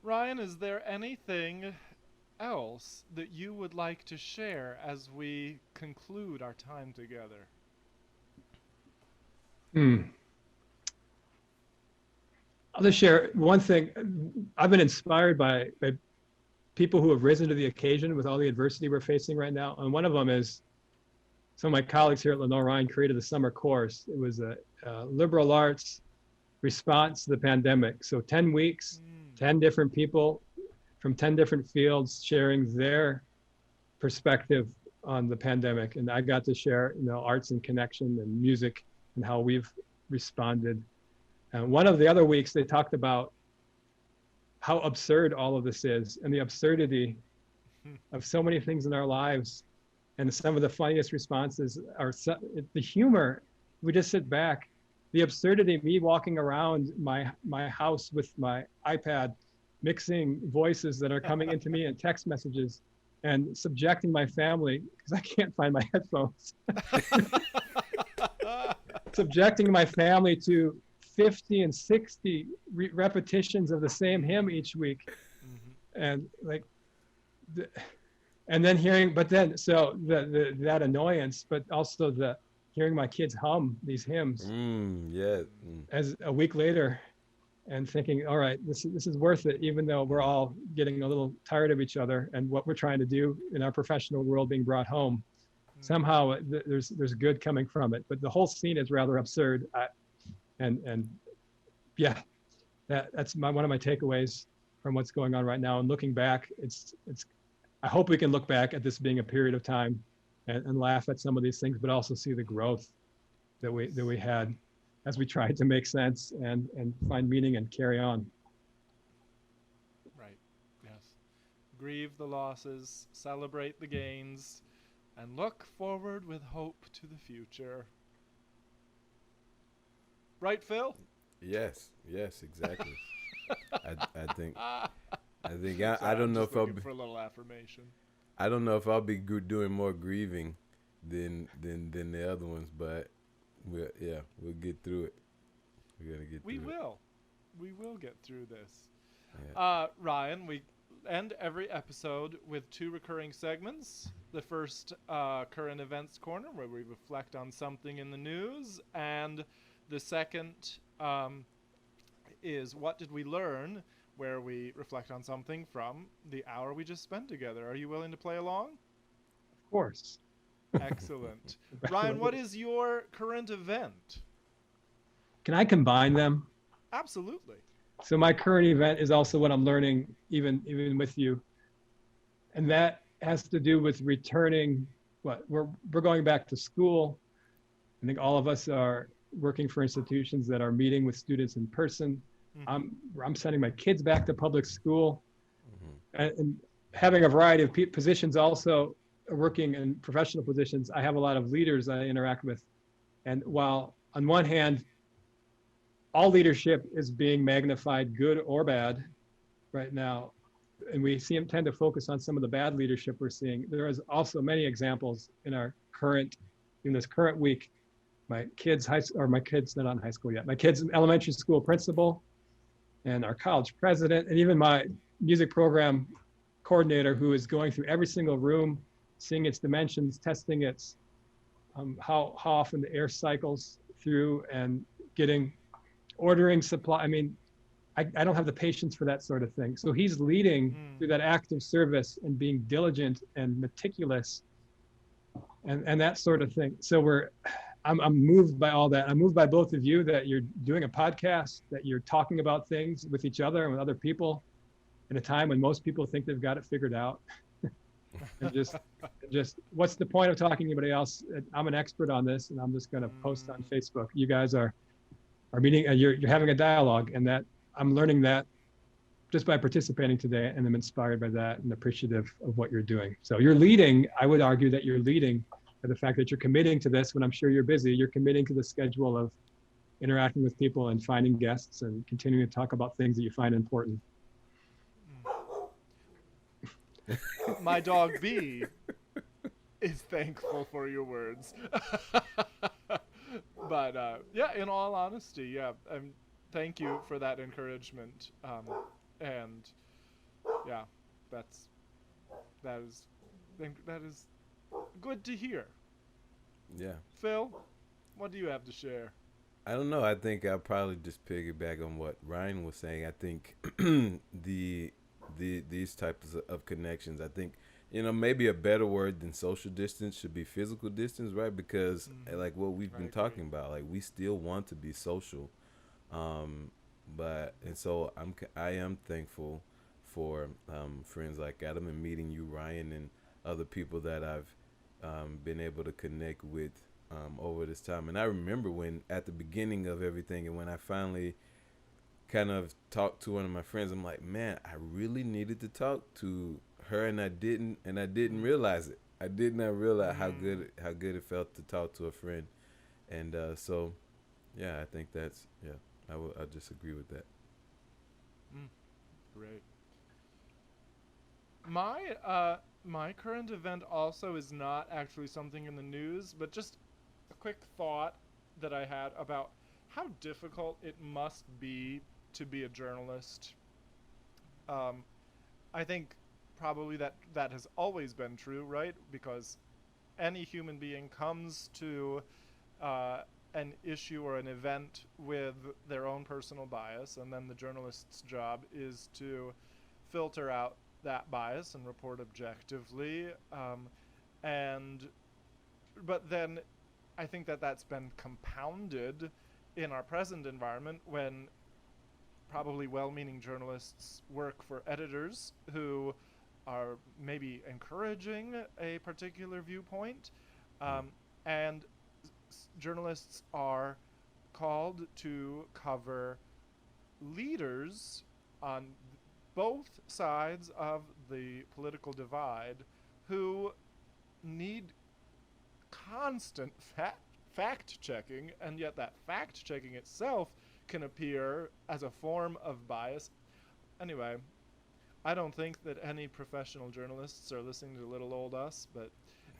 Ryan, is there anything else that you would like to share as we conclude our time together? I'll just share one thing. I've been inspired by people who have risen to the occasion with all the adversity we're facing right now. And one of them is some of my colleagues here at Lenore Ryan created a summer course. It was a liberal arts response to the pandemic. So 10 weeks, 10 different people from 10 different fields sharing their perspective on the pandemic. And I got to share, arts and connection and music and how we've responded. And one of the other weeks, they talked about how absurd all of this is and the absurdity of so many things in our lives. And some of the funniest responses are the humor. We just sit back. The absurdity of me walking around my house with my iPad, mixing voices that are coming into me in text messages, and subjecting my family, because I can't find my headphones, subjecting my family to 50 and 60 repetitions of the same hymn each week. And and then that annoyance, but also hearing my kids hum these hymns as a week later, and thinking, all right, this is worth it, even though we're all getting a little tired of each other and what we're trying to do in our professional world being brought home. Somehow there's good coming from it, but the whole scene is rather absurd. That's one of my takeaways. from what's going on right now. And looking back, I hope we can look back at this being a period of time and laugh at some of these things, but also see the growth that we had as we tried to make sense and find meaning and carry on. Right. Yes. Grieve the losses, celebrate the gains, and look forward with hope to the future. Right, Phil? Yes, exactly. I think So I don't I'm know just if I'll looking be for a little affirmation. I don't know if I'll be doing more grieving than the other ones, but we'll get through it. We're gonna get We through it. will. We will get through this. Yeah. Ryan, we end every episode with 2 recurring segments. The first, current events corner, where we reflect on something in the news, and the second is what did we learn, where we reflect on something from the hour we just spent together. Are you willing to play along? Of course. Excellent. Ryan, what is your current event? Can I combine them? Absolutely. So my current event is also what I'm learning, even with you, and that has to do with returning. We're going back to school. I think all of us are working for institutions that are meeting with students in person. Mm-hmm. I'm sending my kids back to public school, Mm-hmm. and having a variety of positions, also working in professional positions. I have a lot of leaders I interact with, and while on one hand, all leadership is being magnified, good or bad, right now, and we tend to focus on some of the bad leadership we're seeing. There is also many examples in this current week. My kids' they're not in high school yet. My kids' elementary school principal, and our college president, and even my music program coordinator, who is going through every single room, seeing its dimensions, testing its how often the air cycles through, and ordering supply. I mean, I don't have the patience for that sort of thing. So he's leading through that act of service and being diligent and meticulous, and that sort of thing. So I'm moved by all that. I'm moved by both of you, that you're doing a podcast, that you're talking about things with each other and with other people in a time when most people think they've got it figured out. And just what's the point of talking to anybody else? I'm an expert on this, and I'm just going to post on Facebook. You guys are meeting, you're having a dialogue, and that I'm learning that just by participating today, and I'm inspired by that and appreciative of what you're doing. So you're leading. I would argue that you're leading by the fact that you're committing to this when I'm sure you're busy. You're committing to the schedule of interacting with people and finding guests and continuing to talk about things that you find important. My dog B is thankful for your words. But yeah, in all honesty, yeah, thank you for that encouragement. And yeah, that is good to hear. Yeah. Phil, what do you have to share? I don't know. I think I'll probably just piggyback on what Ryan was saying. I think these types of connections, I think, maybe a better word than social distance should be physical distance, right? Because like what we've been talking about, like we still want to be social, so I am thankful for friends like Adam, and meeting you, Ryan, and other people that I've been able to connect with over this time. And I remember when at the beginning of everything, and when I finally kind of talked to one of my friends, I'm like, man, I really needed to talk to her, and I didn't realize it. I did not realize how good it felt to talk to a friend. And so yeah, I think that's I just agree with that. Great. My current event also is not actually something in the news, but just a quick thought that I had about how difficult it must be to be a journalist. I think probably that has always been true, right? Because any human being comes to an issue or an event with their own personal bias, and then the journalist's job is to filter out that bias and report objectively. But then I think that's been compounded in our present environment when probably well-meaning journalists work for editors who are maybe encouraging a particular viewpoint, and journalists are called to cover leaders on both sides of the political divide who need constant fact-checking, and yet that fact-checking itself can appear as a form of bias. Anyway, I don't think that any professional journalists are listening to little old us, but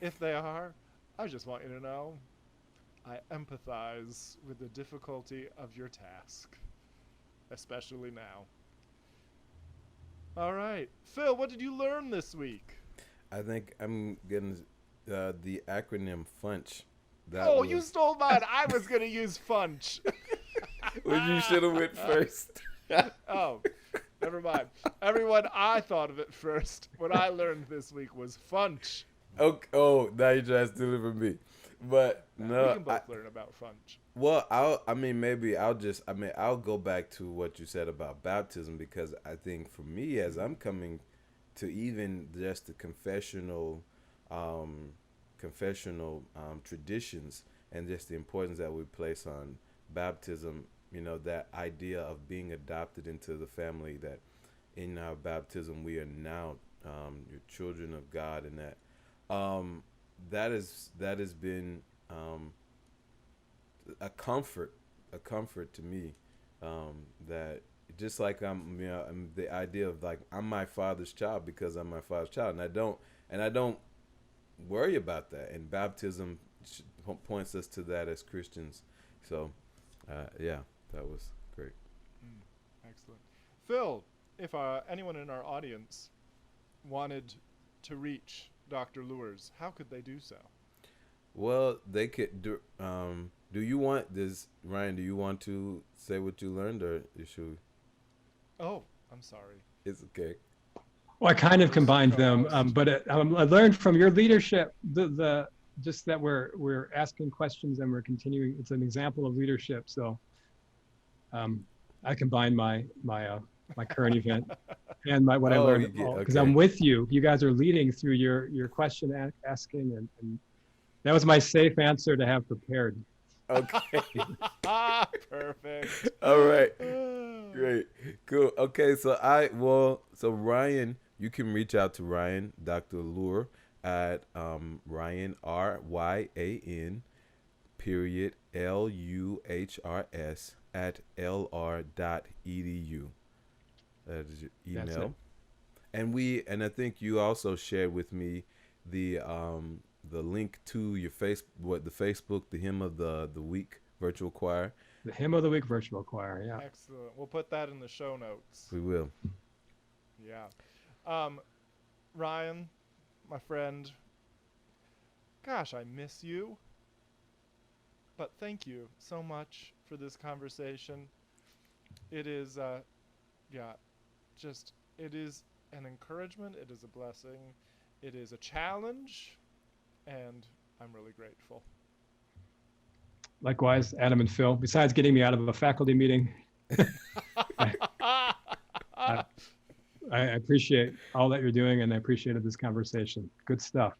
if they are, I just want you to know I empathize with the difficulty of your task, especially now. All right. Phil, what did you learn this week? I think I'm getting the acronym FUNCH. You stole mine. I was going to use FUNCH. Well, you should have went first. Oh, never mind. Everyone, I thought of it first. What I learned this week was FUNCH. Okay. Oh, now you're trying to steal it from me. But no, we can both learn about FUNCH. Well, I'll go back to what you said about baptism, because I think for me, as I'm coming to even just the confessional traditions and just the importance that we place on baptism, that idea of being adopted into the family, that in our baptism we are now your children of God, and that has been a comfort to me, that just like I'm the idea of like I'm my father's child because I'm my father's child, and I don't worry about that, and baptism points us to that as Christians. So yeah, that was great. Excellent. Phil, if anyone in our audience wanted to reach Dr. Luhrs, how could they do so? Well, they could do. Ryan? Do you want to say what you learned, or should we? Oh, I'm sorry. It's okay. Well, I kind of combined them, but I learned from your leadership the just that we're asking questions and we're continuing. It's an example of leadership. So I combined my current event and what I learned, because I'm with you. You guys are leading through your question asking, and that was my safe answer to have prepared. Okay. Perfect. All right. Great. Cool. Okay. So Ryan, you can reach out to Ryan, Dr. Luhrs, at Ryan, RYAN, LUHRS at lr.edu. That is your email. And I think you also shared with me the link to your the Facebook, the Hymn of the Week virtual choir. The Hymn of the Week virtual choir, yeah. Excellent. We'll put that in the show notes. We will. Yeah. Ryan, my friend, gosh, I miss you. But thank you so much for this conversation. It is, it is an encouragement. It is a blessing. It is a challenge. And I'm really grateful. Likewise, Adam and Phil, besides getting me out of a faculty meeting, I appreciate all that you're doing, and I appreciated this conversation. Good stuff.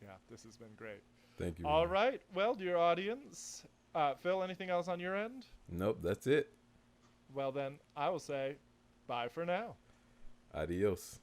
Yeah, this has been great. Thank you. All right. Well, dear audience, Phil, anything else on your end? Nope, that's it. Well, then I will say bye for now. Adios.